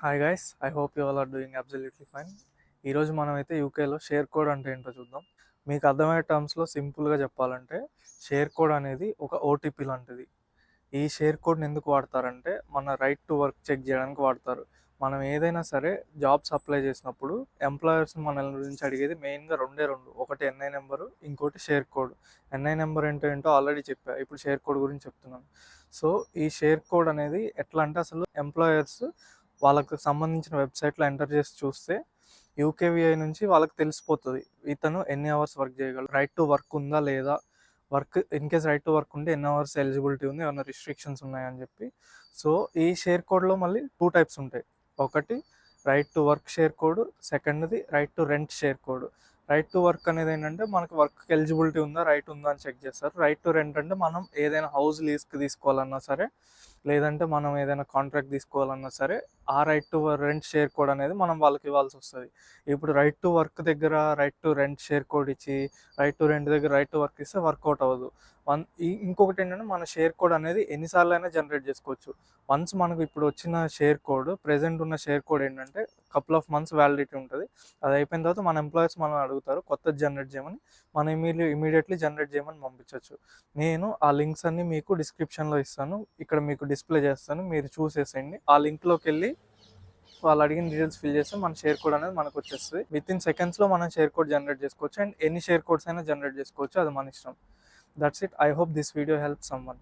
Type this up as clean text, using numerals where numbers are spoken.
Hi guys, I hope you all are doing absolutely fine. ఈరోజు మనమైతే యూకేలో share code అంటే ఏంటో చూద్దాం. మీకు అర్థమయ్యే టర్మ్స్లో సింపుల్గా చెప్పాలంటే షేర్ కోడ్ అనేది ఒక ఓటీపీ లాంటిది. ఈ షేర్ కోడ్ని ఎందుకు వాడతారంటే మన రైట్ టు వర్క్ చెక్ చేయడానికి వాడతారు. మనం ఏదైనా సరే జాబ్స్ అప్లై చేసినప్పుడు ఎంప్లాయర్స్ మన గురించి అడిగేది మెయిన్గా రెండే రెండు, ఒకటి ఎన్ఐ నెంబరు, ఇంకోటి షేర్ కోడ్. ఎన్ఐ నెంబర్ ఏంటో ఆల్రెడీ చెప్పా, ఇప్పుడు షేర్ కోడ్ గురించి చెప్తున్నాను. సో ఈ షేర్ కోడ్ అనేది ఎట్లా అంటే అసలు ఎంప్లాయర్స్ వాళ్ళకు సంబంధించిన వెబ్సైట్లో ఎంటర్ చేసి చూస్తే యూకేవిఐ నుంచి వాళ్ళకి తెలిసిపోతుంది ఇతను ఎన్ని అవర్స్ వర్క్ చేయగలరు, రైట్ టు వర్క్ ఉందా లేదా, work in case right to work ఉంటే ఎన్ని అవర్స్ ఎలిజిబిలిటీ ఉంది, ఏమైనా రిస్ట్రిక్షన్స్ ఉన్నాయని చెప్పి. సో ఈ షేర్ కోడ్లో మళ్ళీ టూ టైప్స్ ఉంటాయి. ఒకటి right to work share code, సెకండ్ది right to rent share code. Right to work అనేది ఏంటంటే మనకు వర్క్ ఎలిజిబిలిటీ ఉందా, రైట్ ఉందా అని చెక్ చేస్తారు. రైట్ టు రెంట్ అంటే మనం ఏదైనా హౌస్ లీజ్కి తీసుకోవాలన్నా సరే, లేదంటే మనం ఏదైనా కాంట్రాక్ట్ తీసుకోవాలన్నా సరే, ఆ right to rent share code అనేది మనం వాళ్ళకి ఇవ్వాల్సి వస్తుంది. ఇప్పుడు రైట్ టు వర్క్ దగ్గర right to rent share code ఇచ్చి రైట్ టు రెంట్ దగ్గర రైట్ టు వర్క్ ఇస్తే వర్కౌట్ అవ్వదు. ఇంకొకటి ఏంటంటే మన షేర్ కోడ్ అనేది ఎన్నిసార్లు అయినా జనరేట్ చేసుకోవచ్చు. వన్స్ మనకు ఇప్పుడు వచ్చిన షేర్ కోడ్, ప్రెజెంట్ ఉన్న షేర్ కోడ్ ఏంటంటే కపుల్ ఆఫ్ మంత్స్ వ్యాలిడిటీ ఉంటుంది. అది అయిపోయిన తర్వాత మన ఎంప్లాయర్స్ మనం అడుగుతారు కొత్తది జనరేట్ చేయమని, మనం ఇమీడియట్లీ జనరేట్ చేయమని పంపించవచ్చు. నేను ఆ లింక్స్ అన్ని మీకు డిస్క్రిప్షన్లో ఇస్తాను, ఇక్కడ మీకు డిస్ప్లే చేస్తాను, మీరు చూసేసేయండి. ఆ లింక్లోకి వెళ్ళి వాళ్ళు అడిగిన డీటెయిల్స్ ఫిల్ చేస్తే మన షేర్ కోడ్ అనేది మనకు వచ్చేస్తుంది. విత్ ఇన్ సెకండ్స్లో మనం షేర్ కోడ్ జనరేట్ చేసుకోవచ్చు, అండ్ ఎన్ని షేర్ కోడ్స్ అయినా జనరేట్ చేసుకోవచ్చు, అది మన ఇష్టం. That's it. I hope this video help someone.